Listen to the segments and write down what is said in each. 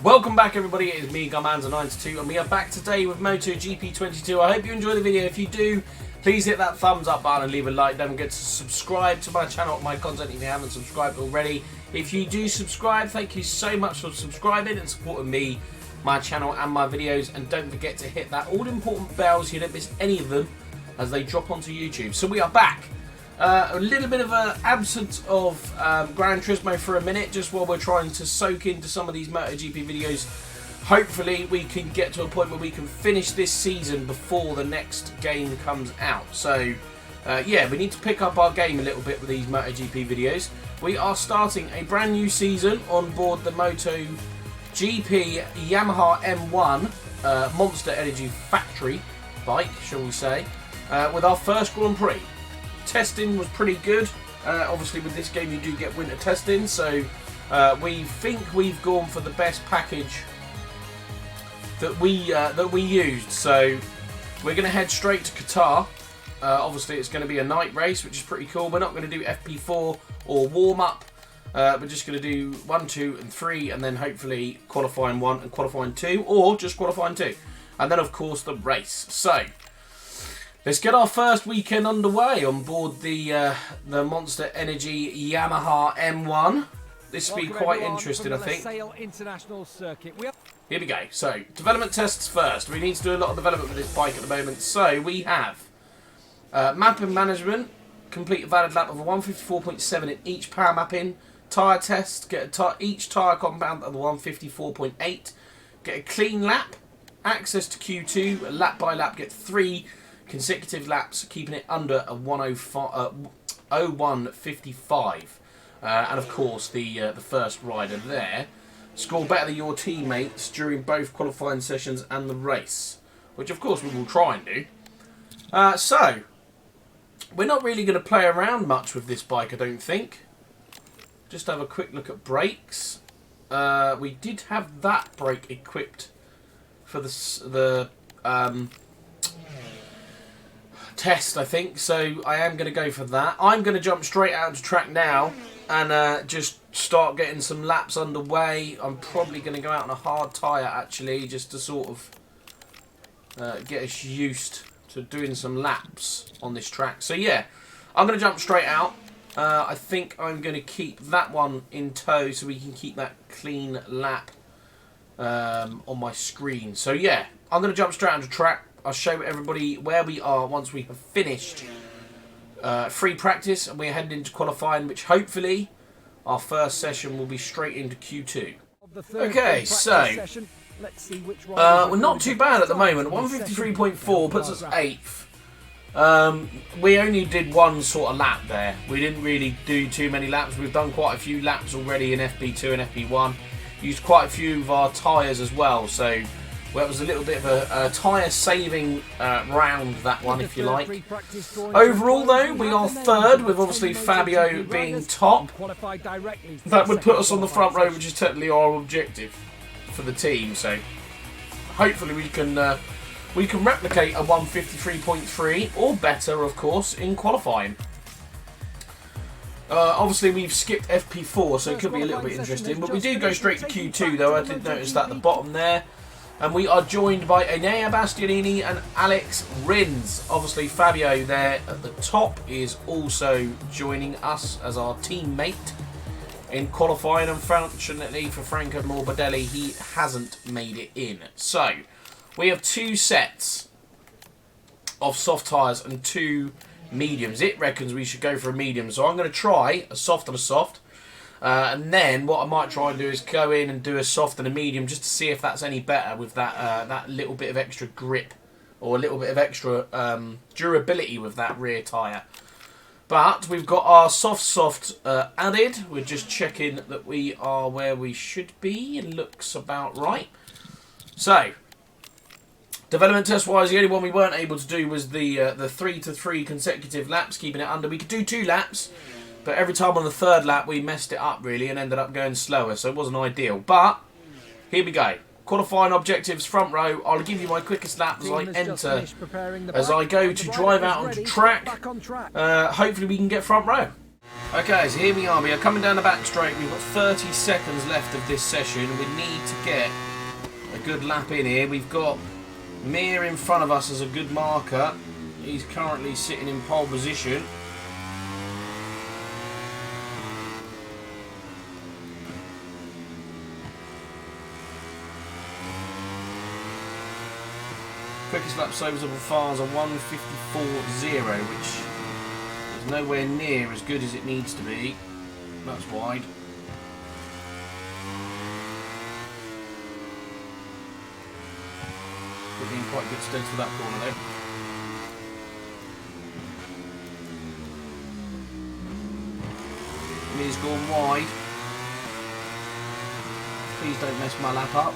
Welcome back everybody, it is me, Garmanza92, and we are back today with MotoGP 22. I hope you enjoy the video. If you do, please hit that thumbs up button and leave a like. Don't forget to subscribe to my channel, my content, if you haven't subscribed already. If you do subscribe, thank you so much for subscribing and supporting me, my channel and my videos. And don't forget to hit that all-important bell so you don't miss any of them as they drop onto YouTube. So we are back. A little bit of an absence of Gran Turismo for a minute, just while we're trying to soak into some of these MotoGP videos. Hopefully we can get to a point where we can finish this season before the next game comes out. So yeah, we need to pick up our game a little bit with these MotoGP videos. We are starting a brand new season on board the MotoGP Yamaha M1 Monster Energy Factory bike, shall we say, with our first Grand Prix. Testing was pretty good. Obviously with this game you do get winter testing, so we think we've gone for the best package that we used. So we're going to head straight to Qatar. Obviously it's going to be a night race, which is pretty cool. We're not going to do FP4 or warm up. We're just going to do 1, 2 and 3, and then hopefully qualifying 1 and qualifying 2, or just qualifying 2, and then of course the race. So let's get our first weekend underway on board the Monster Energy Yamaha M1. This will be quite interesting, I think. Here we go. So, development tests first. We need to do a lot of development with this bike at the moment. So, we have mapping management. Complete a valid lap of a 154.7 in each power mapping. Tyre test. Get each tyre compound of a 154.8. Get a clean lap. Access to Q2. Lap by lap. Get 3 consecutive laps, keeping it under a 01.55, and of course the first rider there score better than your teammates during both qualifying sessions and the race, which of course we will try and do. So we're not really going to play around much with this bike, I don't think. Just have a quick look at brakes. We did have that brake equipped for the test, I think, so I am going to go for that. I'm going to jump straight out to track now and just start getting some laps underway. I'm probably going to go out on a hard tyre actually, just to sort of get us used to doing some laps on this track. So yeah, I'm going to jump straight out. I think I'm going to keep that one in tow so we can keep that clean lap on my screen. So yeah, I'm going to jump straight onto track. I'll show everybody where we are once we have finished free practice and we're heading into qualifying, which hopefully our first session will be straight into Q2. Okay, so we're not too bad at the moment. 153.4 puts us 8th. We only did one sort of lap there. We didn't really do too many laps. We've done quite a few laps already in FP2 and FP1. Used quite a few of our tyres as well, so well, it was a little bit of a tyre saving round, that one, if you like. Overall though, we are third, with obviously Fabio being top. That would put us on the front row, which is technically our objective for the team. So hopefully we can replicate a 153.3 or better, of course, in qualifying. Obviously we've skipped FP4, so it could be a little bit interesting, but we do go straight to Q2 though. I did notice that at the bottom there. And we are joined by Enea Bastianini and Alex Rins. Obviously Fabio there at the top is also joining us as our teammate in qualifying. Unfortunately for Franco Morbidelli, he hasn't made it in. So we have 2 sets of soft tyres and 2 mediums. It reckons we should go for a medium, so I'm going to try a soft and a soft. And then what I might try and do is go in and do a soft and a medium, just to see if that's any better with that that little bit of extra grip or a little bit of extra durability with that rear tyre. But we've got our soft added. We're just checking that we are where we should be. It looks about right. So development test wise, the only one we weren't able to do was the 3 to 3 consecutive laps, keeping it under. We could do 2 laps. But every time on the 3rd lap we messed it up really and ended up going slower, so it wasn't ideal. But here we go. Qualifying objectives, front row. I'll give you my quickest lap as I enter, as I go to drive out onto track. Hopefully we can get front row. Okay, so here we are. We are coming down the back straight. We've got 30 seconds left of this session. We need to get a good lap in here. We've got Mir in front of us as a good marker. He's currently sitting in pole position. Quickest lap so far is a 1:54.0, which is nowhere near as good as it needs to be. That's wide. We're being quite good stead for that corner though. He's gone wide. Please don't mess my lap up.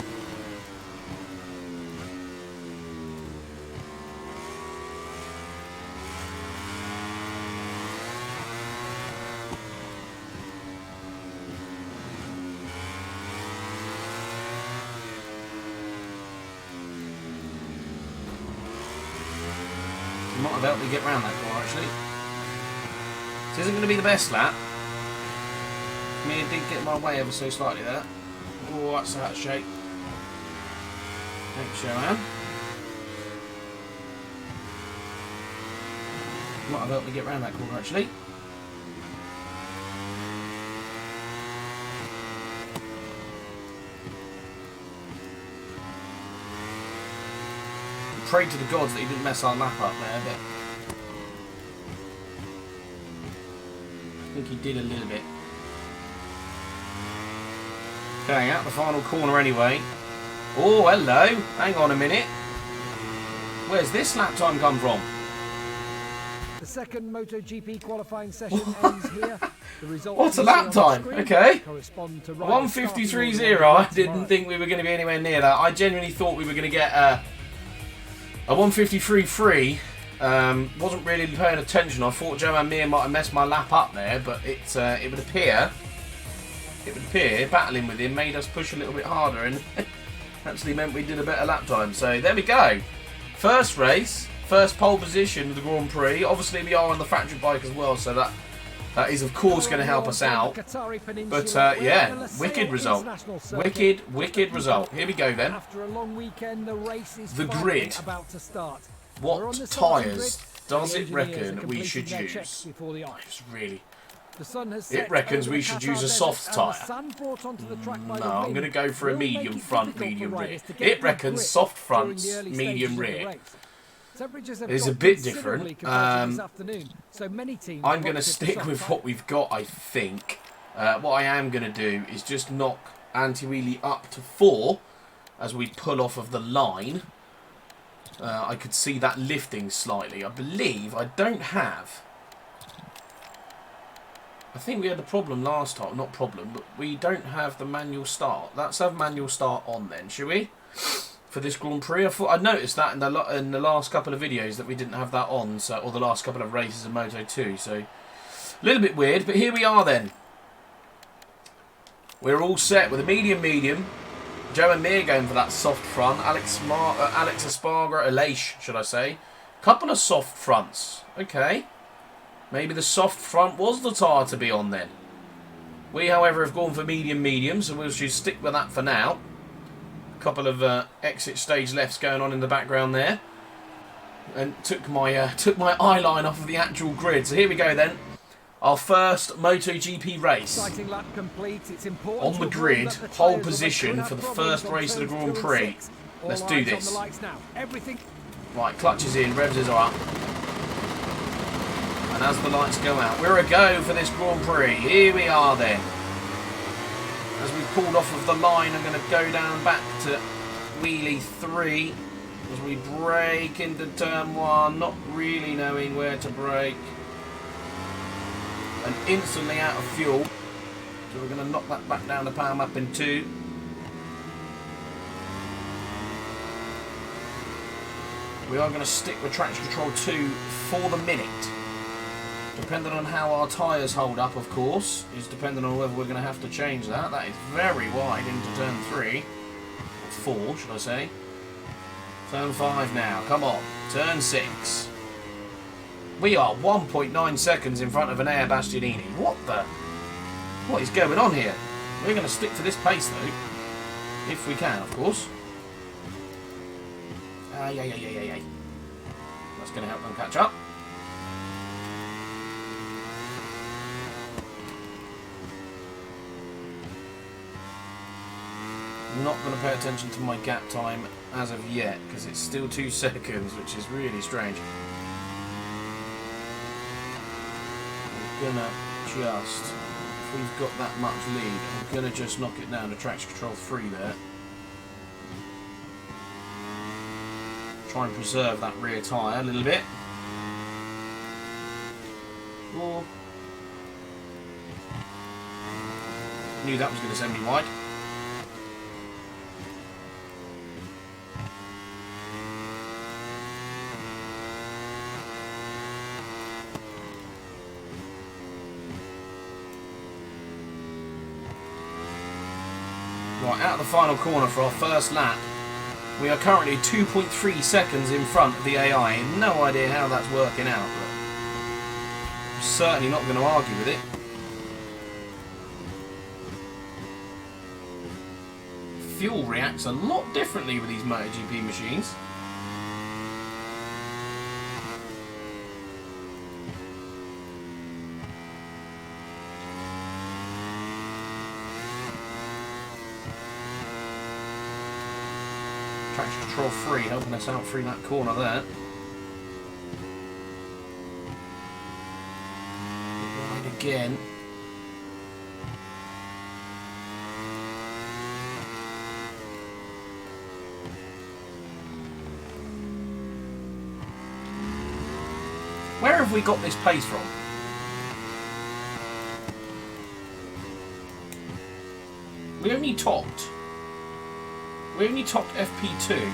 Might have helped me get round that corner actually. This isn't going to be the best lap. Me did get my way ever so slightly there. Oh, that's out of shape. Thanks, Joanne. Might have helped me get round that corner actually. Prayed to the gods that he didn't mess our lap up there, but I think he did a little bit. Okay, out the final corner anyway. Oh, hello. Hang on a minute. Where's this lap time come from? The second MotoGP qualifying session ends here. The results What's a lap time? Okay. 1:53.0. I didn't think we were going to be anywhere near that. I genuinely thought we were going to get a 1:53.3. Wasn't really paying attention. I thought Joe and Mir might have messed my lap up there, but it would appear battling with him made us push a little bit harder and actually meant we did a better lap time. So there we go. First race, first pole position of the Grand Prix. Obviously we are on the factory bike as well, so that is of course going to help us out. But yeah, wicked result. Wicked result. Here we go then. After a long weekend, the race is The grid. about to start. What tyres does it reckon we should use? It's really... It reckons we should use a soft tyre. No, I'm going to go for a medium front, medium rear. It reckons soft fronts, medium rear. It's a bit different. I'm going to stick with what we've got, I think. What I am going to do is just knock anti-wheelie up to 4 as we pull off of the line. I could see that lifting slightly. I believe I don't have... I think we had a problem last time. Not problem, but we don't have the manual start. Let's have manual start on then, shall we? For this Grand Prix. I noticed that in the last couple of videos that we didn't have that on, so, or the last couple of races of Moto 2. So a little bit weird, but here we are then. We're all set with a medium. Joe and Mir going for that soft front. Alex Espargaro, should I say. Couple of soft fronts. Okay. Maybe the soft front was the tyre to be on then. We, however, have gone for medium, so we'll just stick with that for now. A couple of exit stage lefts going on in the background there. And took my eye line off of the actual grid. So here we go then. Our first MotoGP race. Lap complete. It's important on the grid, pole position for the first race of the Grand Prix. Let's do this. Right, clutches in, revs are up. And as the lights go out, we're a go for this Grand Prix. Here we are then. As we've pulled off of the line, I'm going to go down back to wheelie 3. As we brake into turn 1, not really knowing where to brake. And instantly out of fuel. So we're going to knock that back down to power map in 2. We are going to stick with traction control 2 for the minute. Depending on how our tyres hold up, of course, is depending on whether we're going to have to change that. That is very wide into turn 3. Or 4, should I say. Turn 5 now. Come on. Turn 6. We are 1.9 seconds in front of an Air Bastianini. What is going on here? We're going to stick to this pace though. If we can, of course. Yeah. That's going to help them catch up. I'm not going to pay attention to my gap time as of yet because it's still 2 seconds, which is really strange. We're going to just, if we've got that much lead, I'm going to just knock it down to traction control 3 there. Try and preserve that rear tyre a little bit. 4. Knew that was going to send me wide. Right, out of the final corner for our first lap. We are currently 2.3 seconds in front of the AI. No idea how that's working out, but I'm certainly not going to argue with it. Fuel reacts a lot differently with these MotoGP machines. Traction control 3 helping us out through that corner there. Wide again. Where have we got this pace from? We only topped FP2,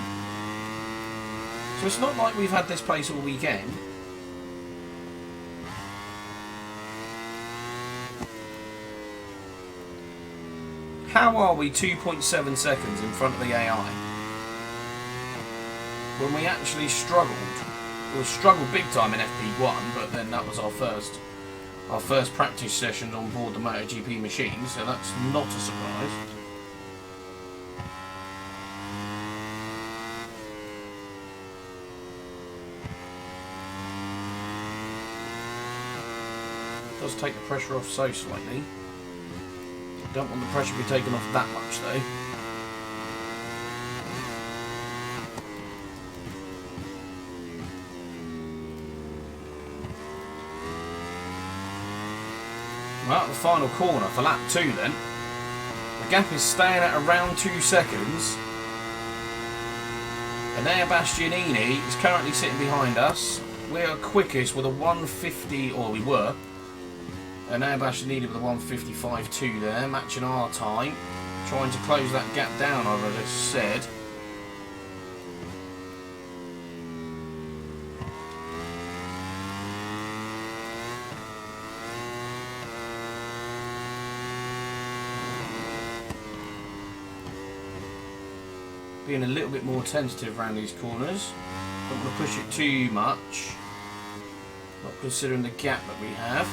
so it's not like we've had this pace all weekend. How are we 2.7 seconds in front of the AI when we actually struggled? We struggled big time in FP1, but then that was our first practice session on board the MotoGP machine, so that's not a surprise. Does take the pressure off so slightly. Don't want the pressure to be taken off that much though. We're out of the final corner for lap 2 then. The gap is staying at around 2 seconds. And Air Bastianini is currently sitting behind us. We are quickest with a 150, or we were. And Air Bastianini with a 155.2 there, matching our time. Trying to close that gap down, as I just said. Being a little bit more tentative around these corners. Don't want to push it too much. Not considering the gap that we have.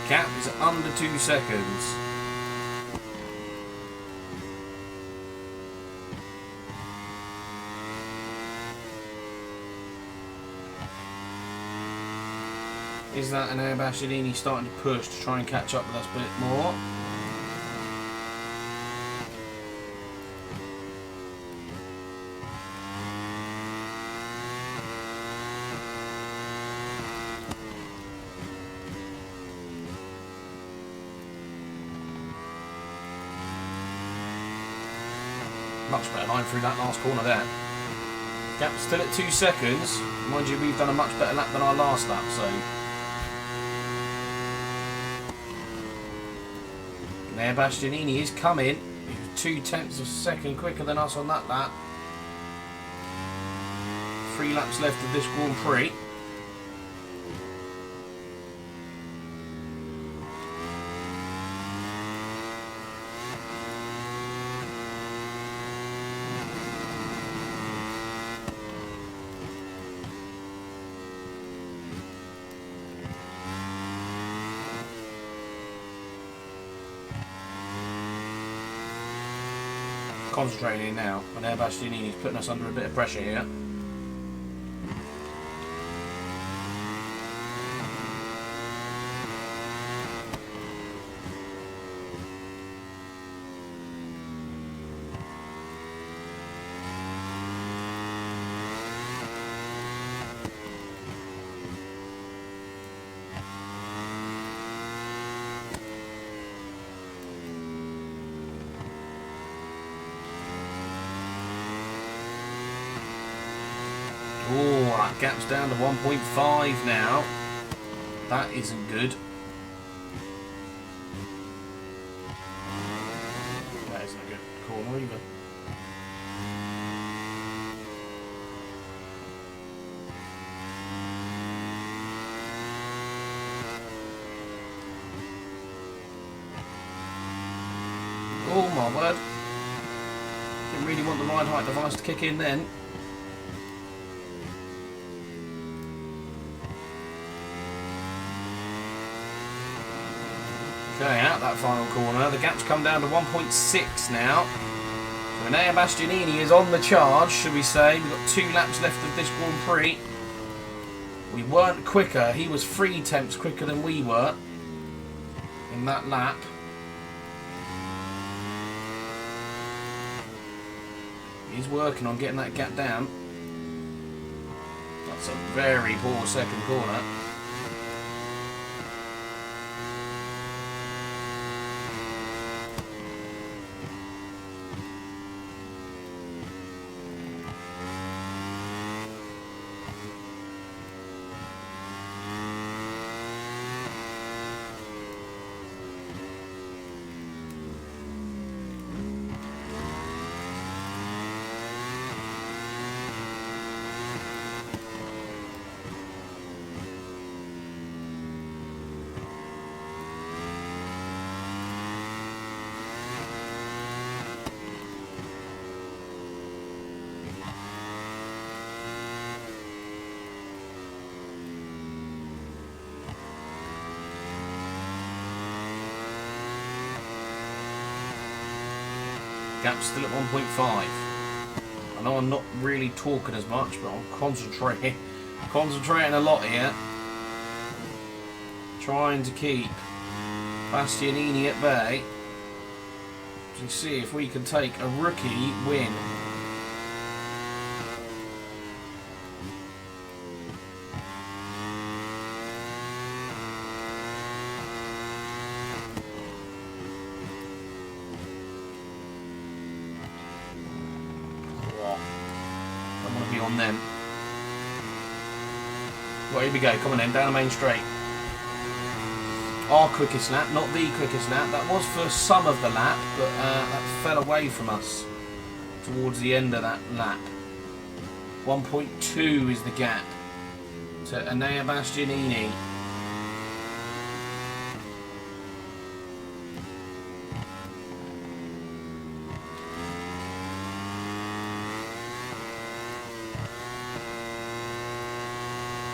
Gap is under 2 seconds. Is that an Air Bastianini starting to push to try and catch up with us a bit more? Much better line through that last corner there. Gap still at 2 seconds. Mind you, we've done a much better lap than our last lap, so... There, Bastianini is coming. He was 2/10 of a second quicker than us on that lap. 3 laps left of this Grand Prix. Concentrating now, and there Bastianini's putting us under a bit of pressure here. Oh, that gap's down to 1.5 now. That isn't good. That isn't a good corner either. Oh my word. Didn't really want the ride height device to kick in then. Okay, out that final corner. The gap's come down to 1.6 now. So Enea Bastianini is on the charge, should we say. We've got 2 laps left of this Grand Prix. We weren't quicker. He was 3/10 quicker than we were in that lap. He's working on getting that gap down. That's a very poor second corner. Gap's still at 1.5. I know I'm not really talking as much, but I'm concentrating a lot here. Trying to keep Bastianini at bay to see if we can take a rookie win. On them. Well, here we go. Come on then, down the main straight. Our quickest lap, not the quickest lap. That was for some of the lap, but that fell away from us towards the end of that lap. 1.2 is the gap to Enea Bastianini.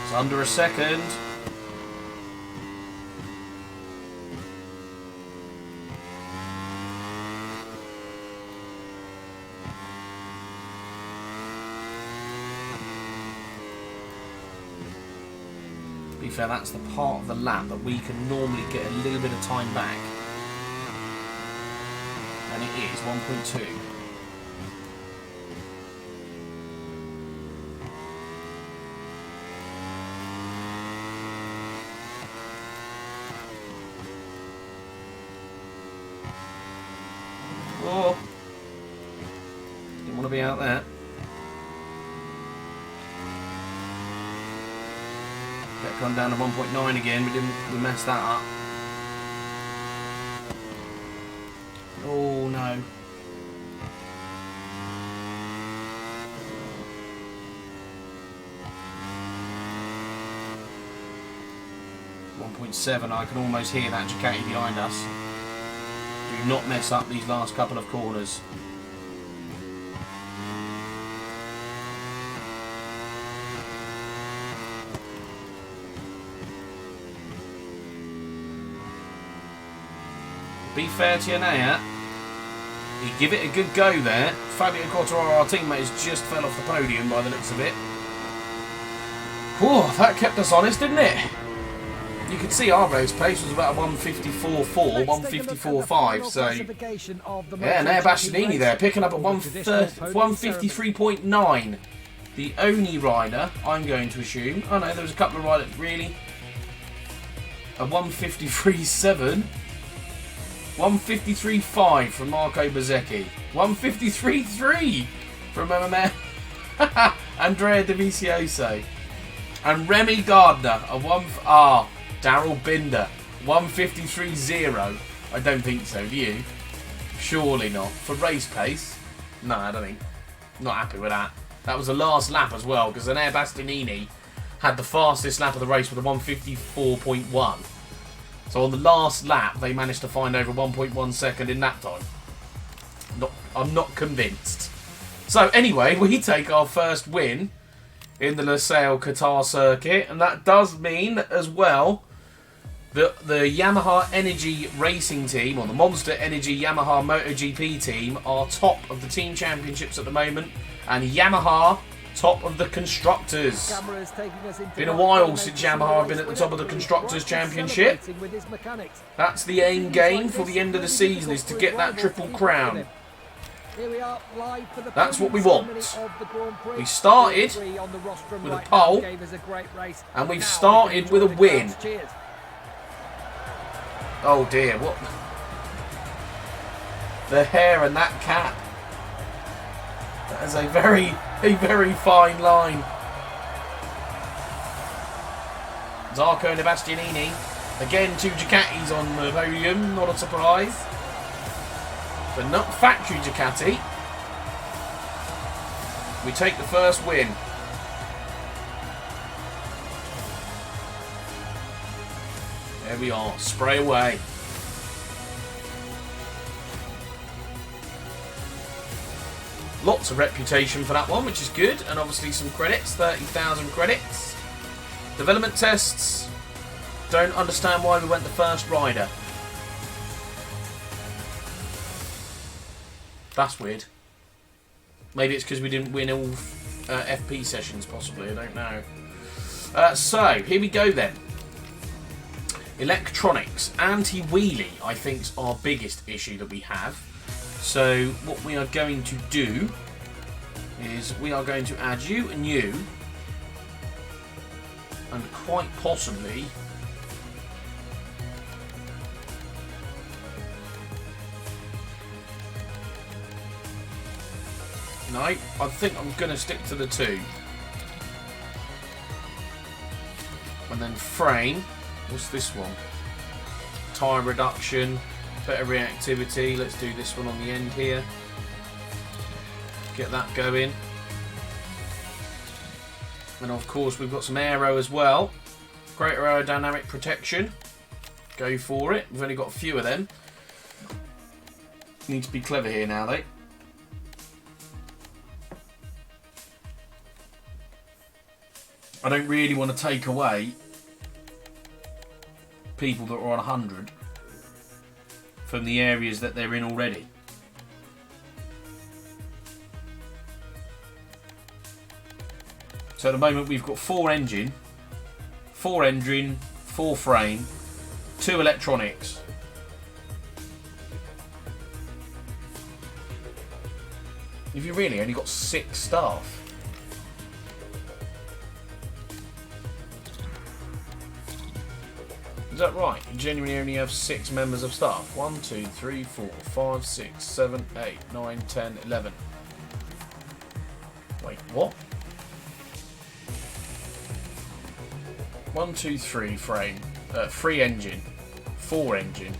It's under a second. To be fair, that's the part of the lap that we can normally get a little bit of time back. And it is 1.2. Oh. be out there. Kept gone down to 1.9 again. We messed that up. Oh no. 1.7. I can almost hear that Ducati behind us. Do not mess up these last couple of corners. Be fair to Yanea. He give it a good go there. Fabio Quartararo, our teammate, has just fell off the podium by the looks of it. Whew, that kept us honest, didn't it? You could see our race pace was about a 154.4, 154.5. So, yeah, Nea Bastianini there, picking up at 153.9. The only rider, I'm going to assume. Oh no, there was a couple of riders, really. A 153.7. 153.5 from Marco Bezzecchi. 153.3 from Andrea Dovizioso. And Remy Gardner, a Daryl Binder, 153.0. I don't think so, do you? Surely not. For race pace? No, I don't think. Not happy with that. That was the last lap as well, because Nea Bastianini had the fastest lap of the race with a 154.1. So on the last lap, they managed to find over 1.1 second in lap time. I'm not convinced. So anyway, we take our first win in the Losail Qatar circuit, and that does mean as well that the Yamaha Energy Racing team, or the Monster Energy Yamaha MotoGP team, are top of the team championships at the moment, and Yamaha top of the Constructors. Been a while since Yamaha have been at the top of the Constructors Championship. That's the aim game for the end of the season, is to get that triple crown. That's what we want. We started with a pole, and we've started with a win. Oh dear, what? The hair and that cap. That is a very fine line. Zarco and Bastianini. Again, two Ducatis on the podium, not a surprise. But not factory Ducati. We take the first win. There we are, spray away. Lots of reputation for that one, which is good, and obviously some credits, 30,000 credits. Development tests. Don't understand why we went the first rider. That's weird. Maybe it's because we didn't win all FP sessions, possibly, I don't know. So, here we go then. Electronics. Anti-wheelie, I think, is our biggest issue that we have. So what we are going to do is we are going to add you and you, and quite possibly no, I think I'm going to stick to the two. And then frame, what's this one? Tyre reduction. Better reactivity. Let's do this one on the end here. Get that going. And of course we've got some aero as well. Greater aerodynamic protection. Go for it. We've only got a few of them. Need to be clever here now, though. I don't really want to take away people that are on 100 from the areas that they're in already. So at the moment we've got 4 engine, 4 frame, 2 electronics. If you really only got 6 staff. Is that right? You genuinely only have 6 members of staff. 1, 2, 3, 4, 5, 6, 7, 8, 9, 10, 11. Wait, what? 1, 2, 3 frame. 3 engine. 4 engine.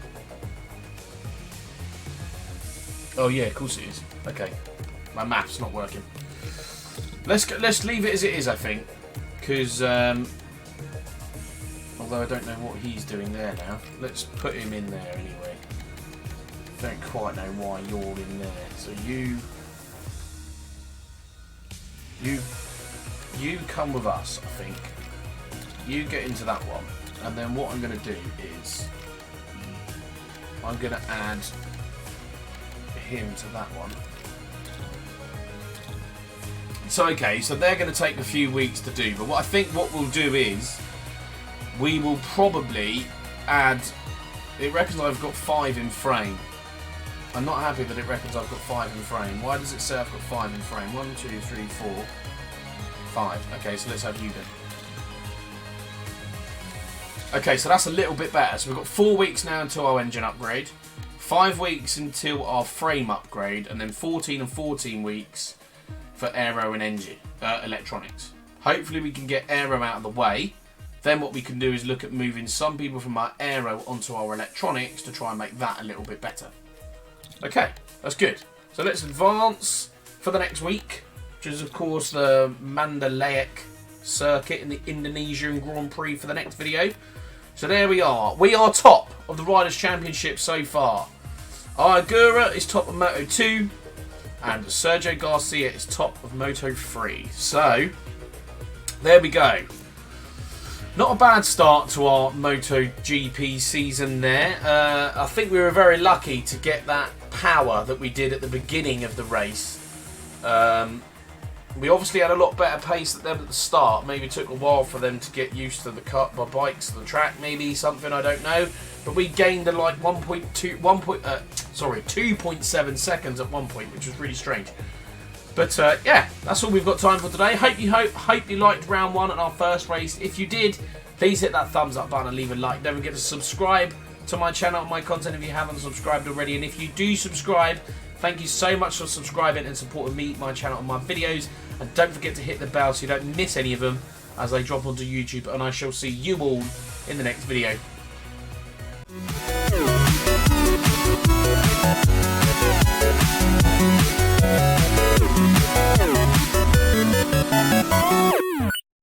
Oh yeah, of course it is. Okay. My math's not working. Let's leave it as it is, I think. Because, although I don't know what he's doing there now. Let's put him in there anyway. Don't quite know why you're in there. So you come with us, I think. You get into that one. And then what I'm going to do is I'm going to add him to that one. So okay, so they're going to take a few weeks to do, but what I think what we'll do is we will probably add. It reckons I've got 5 in frame. I'm not happy that it reckons I've got 5 in frame. Why does it say I've got 5 in frame? 1, 2, 3, 4, 5. Okay, so let's have you then. Okay, so that's a little bit better. So we've got 4 weeks now until our engine upgrade, 5 weeks until our frame upgrade, and then 14 and 14 weeks for aero and engine electronics. Hopefully we can get aero out of the way. Then what we can do is look at moving some people from our aero onto our electronics to try and make that a little bit better. Okay, that's good. So let's advance for the next week, which is of course the Mandalay circuit in the Indonesian Grand Prix for the next video. So there we are. We are top of the Riders' Championship so far. Agura is top of Moto 2. And Sergio Garcia is top of Moto 3. So, there we go. Not a bad start to our MotoGP season there. I think we were very lucky to get that power that we did at the beginning of the race. We obviously had a lot better pace than them at the start. Maybe it took a while for them to get used to the bikes, the track, maybe something, I don't know. But we gained like 2.7 seconds at one point, which was really strange. But yeah, that's all we've got time for today. Hope you liked round 1 and our first race. If you did, please hit that thumbs up button and leave a like. Don't forget to subscribe to my channel and my content if you haven't subscribed already. And if you do subscribe, thank you so much for subscribing and supporting me, my channel, and my videos. And don't forget to hit the bell so you don't miss any of them as they drop onto YouTube. And I shall see you all in the next video.